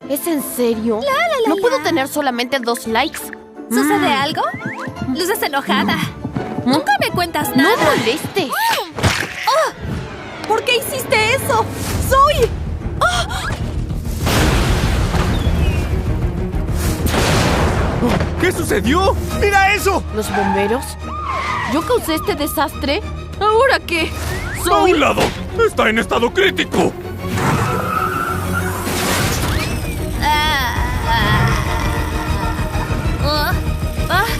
¿Es en serio? No puedo tener solamente 2 likes. ¿Sucede algo? Luces enojada. Nunca me cuentas nada. ¡No molestes! ¿Por qué hiciste eso? ¡Soy! ¿Qué sucedió? ¡Mira eso! ¿Los bomberos? ¿Yo causé este desastre? ¿Ahora qué? ¡A un lado! ¡Está en estado crítico!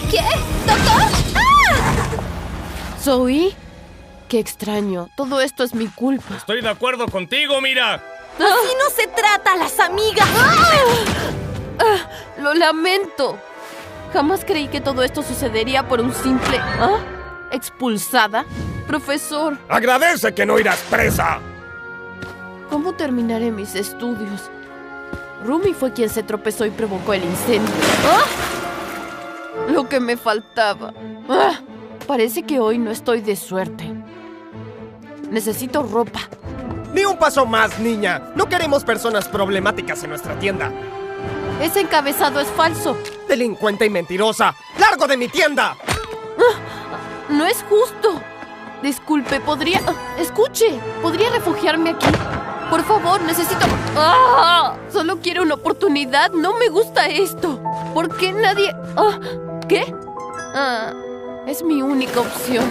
¿Qué? ¿Doctor? ¿Zoe? Qué extraño. Todo esto es mi culpa. Estoy de acuerdo contigo, Mira. ¡Así no se trata a las amigas! Lo lamento. Jamás creí que todo esto sucedería por un simple... ¿Expulsada? Profesor, ¡Agradece que no irás presa! ¿cómo terminaré mis estudios? Rumi fue quien se tropezó y provocó el incendio. Lo que me faltaba. Parece que hoy no estoy de suerte. Necesito ropa. Ni un paso más, niña. No queremos personas problemáticas en nuestra tienda. Ese encabezado es falso. Delincuente y mentirosa. ¡Largo de mi tienda! No es justo. Disculpe, ¿podría...? Escuche, ¿podría refugiarme aquí? Por favor, necesito... Solo quiero una oportunidad. No me gusta esto. ¿Por qué nadie...? ¿Qué? Es mi única opción.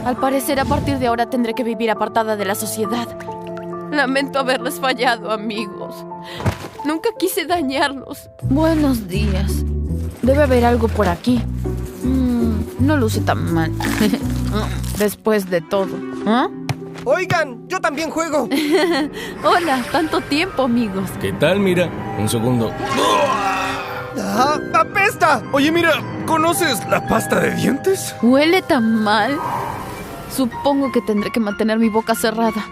Al parecer, a partir de ahora tendré que vivir apartada de la sociedad. Lamento haberles fallado, amigos. Nunca quise dañarlos. Buenos días. Debe haber algo por aquí. No luce tan mal. Después de todo. Oigan, yo también juego. Hola, tanto tiempo, amigos. ¿Qué tal, Mira? Un segundo. ¡Apesta! Oye, Mira, ¿conoces la pasta de dientes? ¿Huele tan mal? Supongo que tendré que mantener mi boca cerrada.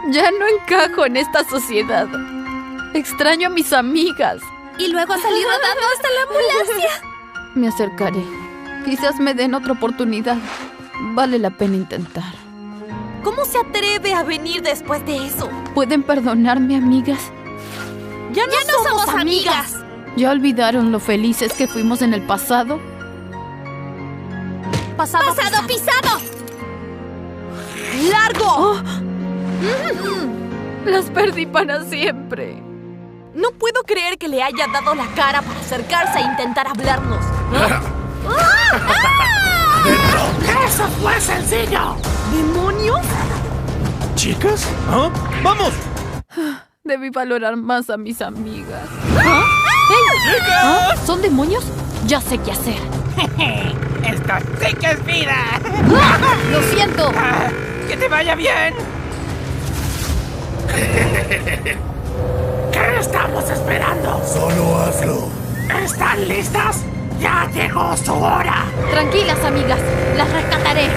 Ya no encajo en esta sociedad. Extraño a mis amigas. Y luego salí rodando hasta la ambulancia. Me acercaré. Quizás me den otra oportunidad. Vale la pena intentar. ¿Cómo se atreve a venir después de eso? ¿Pueden perdonarme, amigas? Ya no somos amigas. ¿Ya olvidaron lo felices que fuimos en el pasado? Pasado pisado. ¡Largo! Las perdí para siempre. No puedo creer que le haya dado la cara para acercarse e intentar hablarnos. ¡Eso fue sencillo! ¿Demonios? ¿Chicas? ¡Vamos! Debí valorar más a mis amigas. ¡Hey! ¿Son demonios? Ya sé qué hacer. ¡Esto sí que es vida! ¡Lo siento! ¡Que te vaya bien! ¿Qué estamos esperando? Solo hazlo. ¿Están listas? ¡Ya llegó su hora! Tranquilas, amigas. Las rescataré.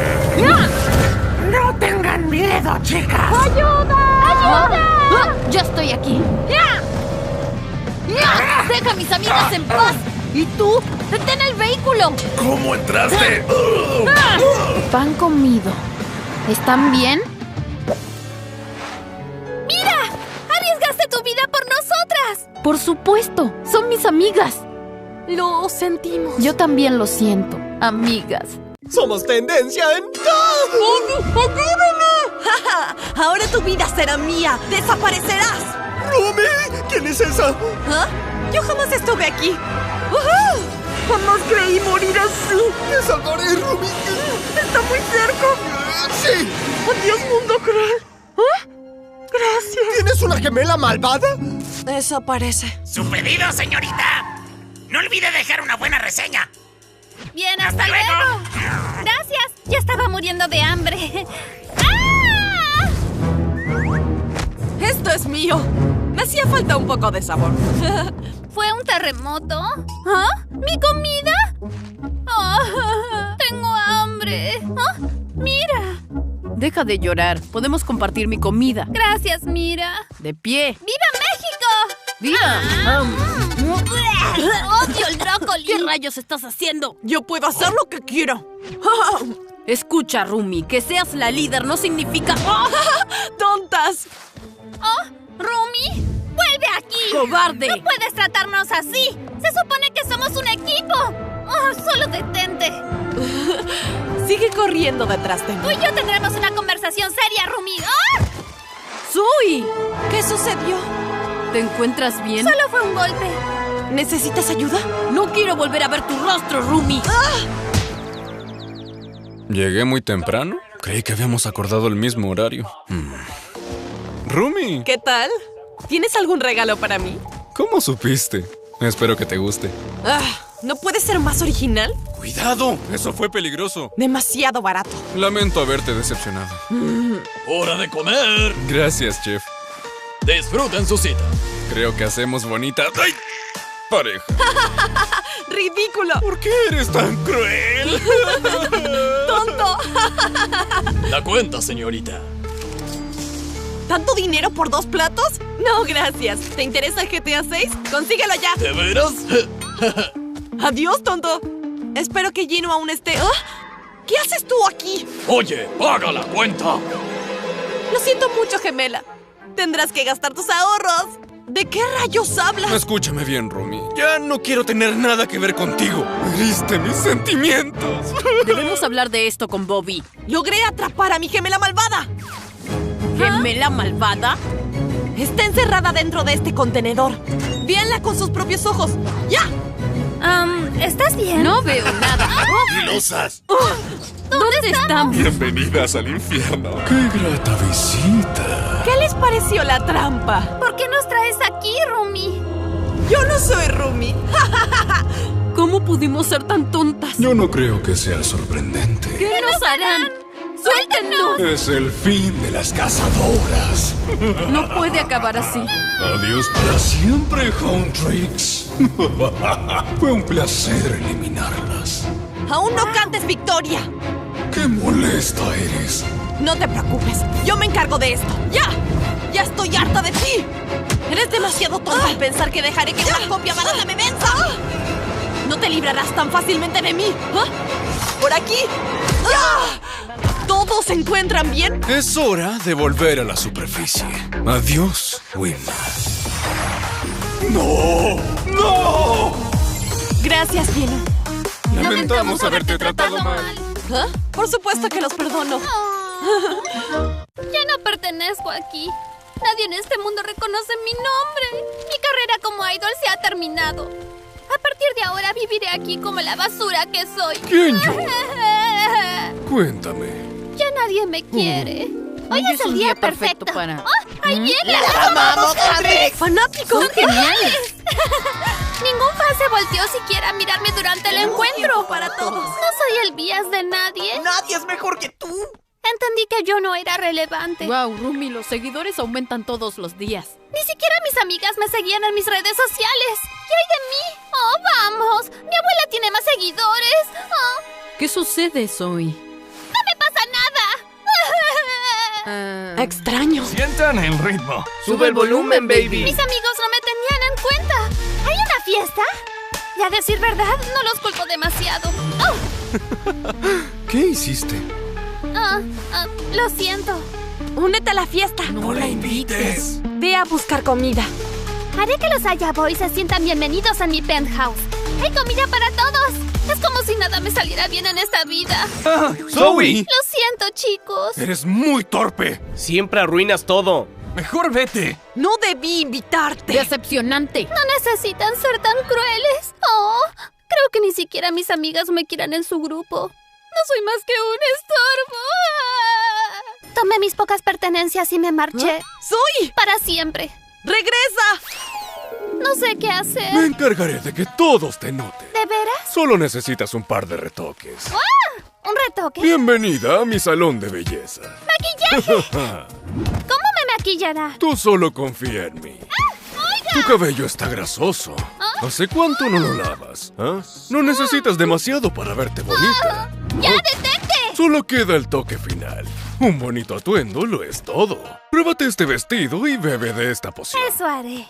¡No tengan miedo, chicas! ¡Ayuda! ¡Ya estoy aquí! ¡Deja a mis amigas en paz! ¿Y tú? ¡Detén el vehículo! ¿Cómo entraste? Pan comido. ¿Están bien? ¡Mira! ¡Arriesgaste tu vida por nosotras! Por supuesto. Son mis amigas. Lo sentimos. Yo también lo siento, amigas. ¡Somos tendencia en todo! ¡Jaja! Ahora tu vida será mía. ¡Desaparecerás! ¡Rumi! ¿Quién es esa? Yo jamás estuve aquí. Jamás creí morir así. ¡Te salvaré, Rumi! Está muy cerca. ¡Sí! Adiós, mundo cruel. Gracias. ¿Tienes una gemela malvada? Desaparece. ¡Su pedido, señorita! No olvide dejar una buena reseña. Bien, hasta luego. Gracias. Ya estaba muriendo de hambre. ¡Ah! Esto es mío. Me hacía falta un poco de sabor. ¿Fue un terremoto? ¿Mi comida? Tengo hambre. ¡Mira! Deja de llorar. Podemos compartir mi comida. Gracias, Mira. De pie. ¡Viva México! ¡Viva! ¡Odio el brócoli! ¿Qué rayos estás haciendo? Yo puedo hacer lo que quiera. Escucha, Rumi, que seas la líder no significa... ¡Tontas! ¿Rumi? ¡Vuelve aquí! ¡Cobarde! ¡No puedes tratarnos así! ¡Se supone que somos un equipo! ¡Oh, solo detente! Sigue corriendo detrás de Tú mí. y yo tendremos una conversación seria, Rumi. ¡Ah! ¡Sui! ¿Qué sucedió? ¿Te encuentras bien? Solo fue un golpe. ¿Necesitas ayuda? No quiero volver a ver tu rostro, Rumi. ¿Llegué muy temprano? Creí que habíamos acordado el mismo horario. Rumi, ¿Qué tal? ¿Tienes algún regalo para mí? ¿cómo supiste? Espero que te guste. ¿No puede ser más original? ¡Cuidado! Eso fue peligroso. Demasiado barato. Lamento haberte decepcionado. ¡Hora de comer! Gracias, chef. Disfruten su cita. Creo que hacemos bonita... ¡Ay! Pareja. ¡Ridículo! ¿Por qué eres tan cruel? ¡Tonto! La cuenta, señorita. ¿Tanto dinero por 2 platos? No, gracias. ¿Te interesa el GTA 6? ¡Consíguelo ya! ¿De veras? ¡Adiós, tonto! Espero que Gino aún esté... ¡Ah! ¿Qué haces tú aquí? Oye, paga la cuenta. Lo siento mucho, gemela. Tendrás que gastar tus ahorros. ¿De qué rayos hablas? Escúchame bien, Rumi. Ya no quiero tener nada que ver contigo. Heriste mis sentimientos. Debemos hablar de esto con Bobby. Logré atrapar a mi gemela malvada. ¿Gemela malvada? Está encerrada dentro de este contenedor. Véanla con sus propios ojos. ¡Ya! ¿Estás bien? No veo nada. ¡Filosas! ¿Dónde estamos? Bienvenidas al infierno. ¡Qué grata visita! ¿Qué les pareció la trampa? ¿Por qué nos traes aquí, Rumi? Yo no soy Rumi. ¿Cómo pudimos ser tan tontas? Yo no creo que sea sorprendente. ¿Qué nos harán? ¡Suéltenos! Es el fin de las cazadoras. No puede acabar así. Adiós para siempre, Huntrix. Fue un placer eliminarlas. Aún no cantes victoria. ¡Qué molesta eres! No te preocupes. Yo me encargo de esto. ¡Ya! ¡Ya estoy harta de ti! Eres demasiado tonto al pensar que dejaré que una copia barata me venza. No te librarás tan fácilmente de mí. ¡Por aquí! ¿Todos se encuentran bien? Es hora de volver a la superficie. Adiós, Win. ¡No! ¡No! Gracias, Gino. Lamentamos haberte tratado mal. ¿Ah? Por supuesto que los perdono. Ya no pertenezco aquí. Nadie en este mundo reconoce mi nombre. Mi carrera como idol se ha terminado. A partir de ahora viviré aquí como la basura que soy. ¿Quién yo? Cuéntame. Ya nadie me quiere. Hoy es el día perfecto para... ¡Oh! ¡Ahí viene! ¡Fanático! ¡Son geniales! Ningún fan se volteó siquiera a mirarme durante el encuentro. Para todos. No soy el bias de nadie. Nadie es mejor que tú. Entendí que yo no era relevante. Wow, Rumi, los seguidores aumentan todos los días. Ni siquiera mis amigas me seguían en mis redes sociales. ¿Qué hay de mí? ¡Oh, vamos! Mi abuela tiene más seguidores. Oh, ¿Qué sucede, Zoe? ¡no me pasa nada! Extraño. Sientan el ritmo. Sube el volumen, baby. Mis amigos no me tenían en cuenta. ¿Hay una fiesta? Y a decir verdad, no los culpo demasiado. ¿Qué hiciste? Lo siento. Únete a la fiesta. No la invites. Ve a buscar comida. Haré que los Aya Boys se sientan bienvenidos en mi penthouse. Hay comida para todos. Es como si nada me saliera bien en esta vida. Zoe. Lo siento, chicos. Eres muy torpe. Siempre arruinas todo. Mejor vete. No debí invitarte. ¡Decepcionante! No necesitan ser tan crueles. Oh, creo que ni siquiera mis amigas me quieran en su grupo. No soy más que un estorbo. Tomé mis pocas pertenencias y me marché. ¡Soy! Para siempre. ¡Regresa! No sé qué hacer. Me encargaré de que todos te noten. ¿De veras? Solo necesitas un par de retoques. ¿Un retoque? Bienvenida a mi salón de belleza. ¡Maquillaje! ¿Cómo me maquillará? Tú solo confía en mí. Tu cabello está grasoso. ¿Hace cuánto no lo lavas? ¿Ah? No necesitas demasiado para verte bonita. ¡Ya, detente! Solo queda el toque final. Un bonito atuendo lo es todo. Pruébate este vestido y bebe de esta poción. Eso haré.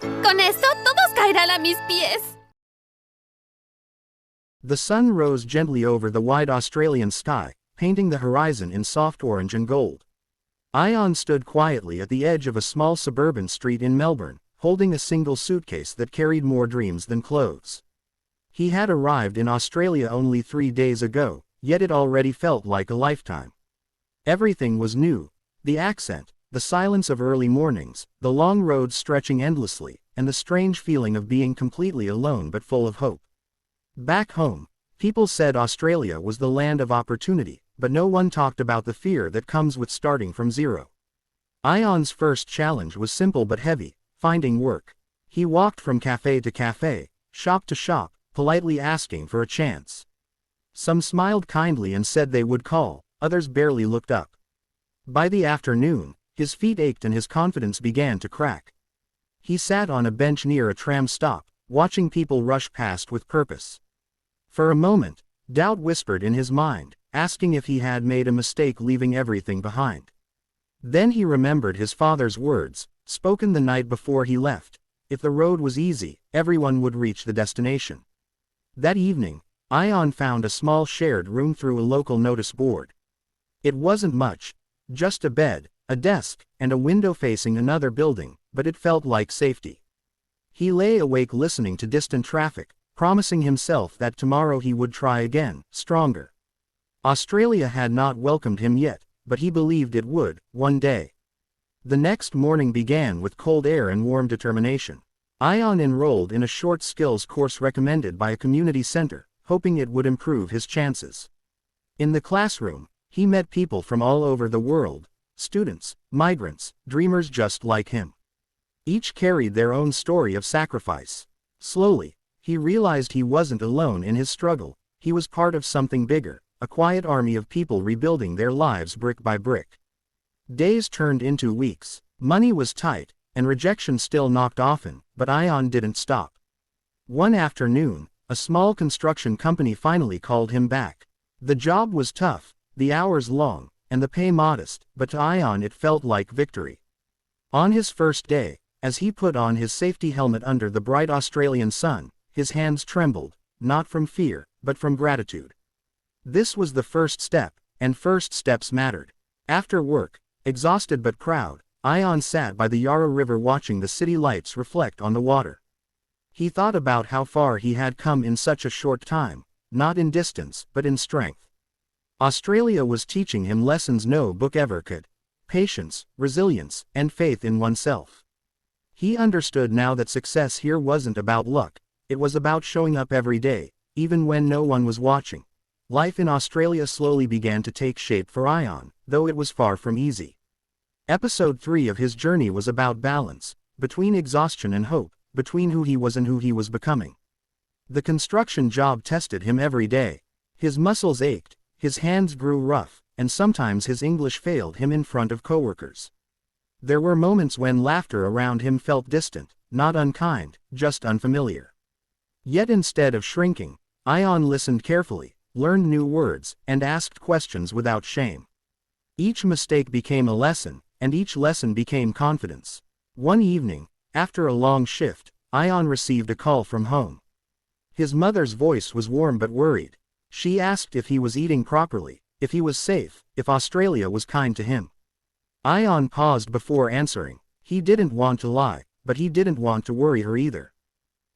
Con esto, todos caerán a mis pies. The sun rose gently over the wide Australian sky, painting the horizon in soft orange and gold. Ion stood quietly at the edge of a small suburban street in Melbourne, holding a single suitcase that carried more dreams than clothes. He had arrived in Australia only 3 days ago, yet it already felt like a lifetime. Everything was new: the accent, the silence of early mornings, the long roads stretching endlessly, and the strange feeling of being completely alone but full of hope. Back home, people said Australia was the land of opportunity, but no one talked about the fear that comes with starting from zero. Ion's first challenge was simple but heavy: finding work. He walked from cafe to cafe, shop to shop, politely asking for a chance. Some smiled kindly and said they would call, others barely looked up. By the afternoon, his feet ached and his confidence began to crack. He sat on a bench near a tram stop, watching people rush past with purpose. For a moment, doubt whispered in his mind, asking if he had made a mistake leaving everything behind. Then he remembered his father's words, spoken the night before he left: if the road was easy, everyone would reach the destination. That evening, Ion found a small shared room through a local notice board. It wasn't much, just a bed, a desk, and a window facing another building, but it felt like safety. He lay awake listening to distant traffic, promising himself that tomorrow he would try again, stronger. Australia had not welcomed him yet, but he believed it would, one day. The next morning began with cold air and warm determination. Ion enrolled in a short skills course recommended by a community center, hoping it would improve his chances. In the classroom, he met people from all over the world: students, migrants, dreamers just like him. Each carried their own story of sacrifice. Slowly, he realized he wasn't alone in his struggle. He was part of something bigger, a quiet army of people rebuilding their lives brick by brick. Days turned into weeks. Money was tight, and rejection still knocked often, but Ion didn't stop. One afternoon, a small construction company finally called him back. The job was tough, the hours long, and the pay modest, but to Ion it felt like victory. On his first day, as he put on his safety helmet under the bright Australian sun, his hands trembled, not from fear, but from gratitude. This was the first step, and first steps mattered. After work, exhausted but proud, Ion sat by the Yarra River watching the city lights reflect on the water. He thought about how far he had come in such a short time, not in distance, but in strength. Australia was teaching him lessons no book ever could: patience, resilience, and faith in oneself. He understood now that success here wasn't about luck, it was about showing up every day, even when no one was watching. Life in Australia slowly began to take shape for Ion, though it was far from easy. Episode 3 of his journey was about balance, between exhaustion and hope, between who he was and who he was becoming. The construction job tested him every day. His muscles ached, his hands grew rough, and sometimes his English failed him in front of coworkers. There were moments when laughter around him felt distant, not unkind, just unfamiliar. Yet instead of shrinking, Ion listened carefully, learned new words, and asked questions without shame. Each mistake became a lesson, and each lesson became confidence. One evening, after a long shift, Ion received a call from home. His mother's voice was warm but worried. She asked if he was eating properly, if he was safe, if Australia was kind to him. Ion paused before answering. He didn't want to lie, but he didn't want to worry her either.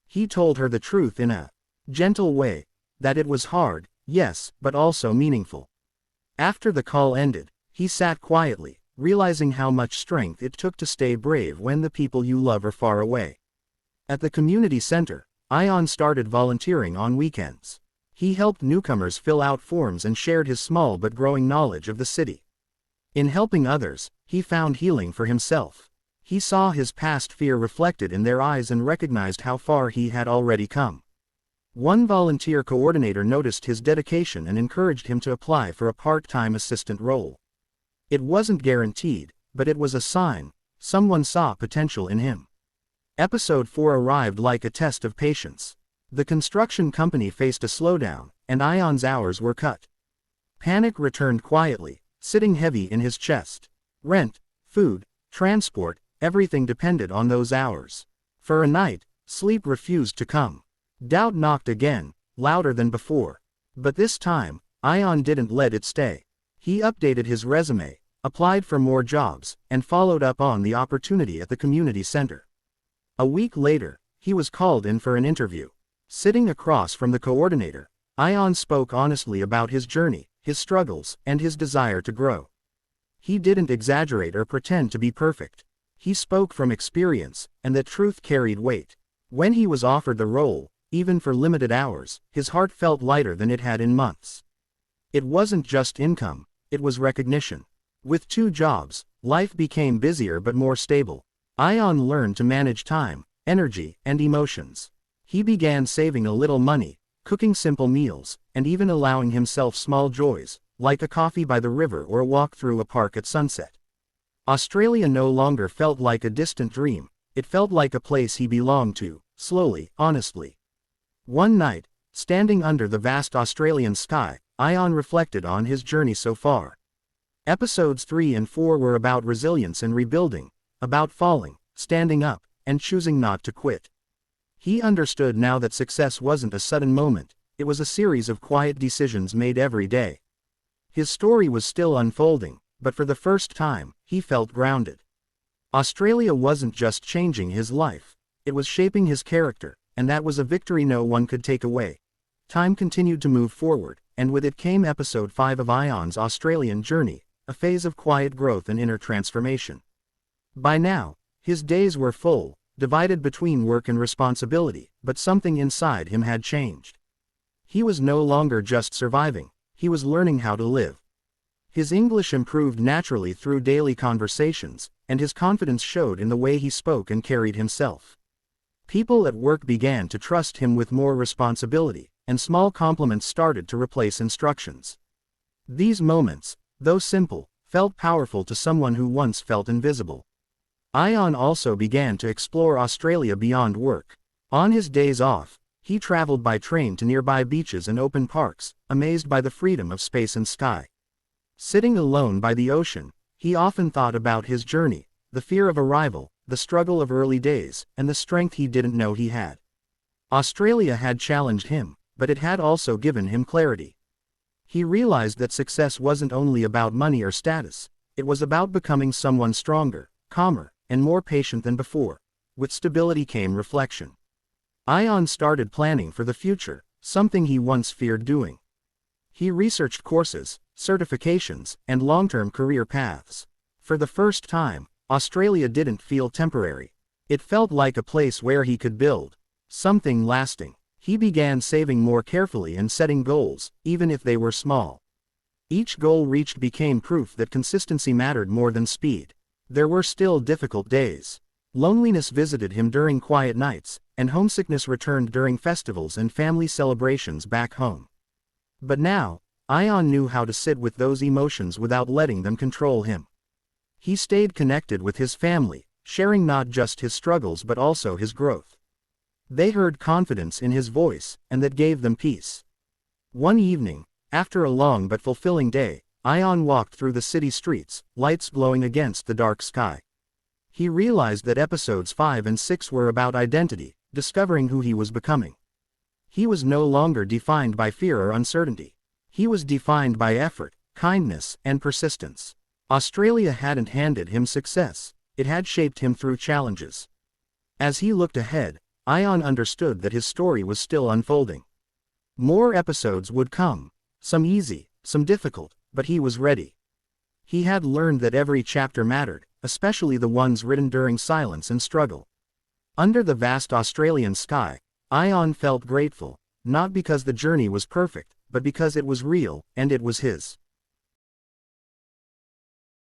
He told her the truth in a gentle way, that it was hard, yes, but also meaningful. After the call ended, he sat quietly, realizing how much strength it took to stay brave when the people you love are far away. At the community center, Ion started volunteering on weekends. He helped newcomers fill out forms and shared his small but growing knowledge of the city. In helping others, he found healing for himself. He saw his past fear reflected in their eyes and recognized how far he had already come. One volunteer coordinator noticed his dedication and encouraged him to apply for a part-time assistant role. It wasn't guaranteed, but it was a sign. Someone saw potential in him. Episode 4 arrived like a test of patience. The construction company faced a slowdown, and Ion's hours were cut. Panic returned quietly, sitting heavy in his chest. Rent, food, transport, everything depended on those hours. For a night, sleep refused to come. Doubt knocked again, louder than before. But this time, Ion didn't let it stay. He updated his resume, applied for more jobs, and followed up on the opportunity at the community center. A week later, he was called in for an interview. Sitting across from the coordinator, Ion spoke honestly about his journey, his struggles, and his desire to grow. He didn't exaggerate or pretend to be perfect. He spoke from experience, and that truth carried weight. When he was offered the role, even for limited hours, his heart felt lighter than it had in months. It wasn't just income, it was recognition. With 2 jobs, life became busier but more stable. Ion learned to manage time, energy, and emotions. He began saving a little money, cooking simple meals, and even allowing himself small joys, like a coffee by the river or a walk through a park at sunset. Australia no longer felt like a distant dream, it felt like a place he belonged to, slowly, honestly. One night, standing under the vast Australian sky, Ion reflected on his journey so far. Episodes 3 and 4 were about resilience and rebuilding, about falling, standing up, and choosing not to quit. He understood now that success wasn't a sudden moment, it was a series of quiet decisions made every day. His story was still unfolding, but for the first time, he felt grounded. Australia wasn't just changing his life, it was shaping his character, and that was a victory no one could take away. Time continued to move forward, and with it came episode 5 of Ion's Australian journey, a phase of quiet growth and inner transformation. By now, his days were full, divided between work and responsibility, but something inside him had changed. He was no longer just surviving, he was learning how to live. His English improved naturally through daily conversations, and his confidence showed in the way he spoke and carried himself. People at work began to trust him with more responsibility, and small compliments started to replace instructions. These moments, though simple, felt powerful to someone who once felt invisible. Ion also began to explore Australia beyond work. On his days off, he traveled by train to nearby beaches and open parks, amazed by the freedom of space and sky. Sitting alone by the ocean, he often thought about his journey, the fear of arrival, the struggle of early days, and the strength he didn't know he had. Australia had challenged him, but it had also given him clarity. He realized that success wasn't only about money or status, it was about becoming someone stronger, calmer, and more patient than before. With stability came reflection. Ion started planning for the future, something he once feared doing. He researched courses, certifications, and long-term career paths. For the first time, Australia didn't feel temporary. It felt like a place where he could build something lasting. He began saving more carefully and setting goals, even if they were small. Each goal reached became proof that consistency mattered more than speed. There were still difficult days. Loneliness visited him during quiet nights, and homesickness returned during festivals and family celebrations back home. But now, Ion knew how to sit with those emotions without letting them control him. He stayed connected with his family, sharing not just his struggles but also his growth. They heard confidence in his voice, and that gave them peace. One evening, after a long but fulfilling day, Ion walked through the city streets, lights glowing against the dark sky. He realized that episodes 5 and 6 were about identity, discovering who he was becoming. He was no longer defined by fear or uncertainty. He was defined by effort, kindness, and persistence. Australia hadn't handed him success, it had shaped him through challenges. As he looked ahead, Ion understood that his story was still unfolding. More episodes would come, some easy, some difficult, but he was ready. He had learned that every chapter mattered, especially the ones written during silence and struggle. Under the vast Australian sky, Ion felt grateful, not because the journey was perfect, but because it was real, and it was his.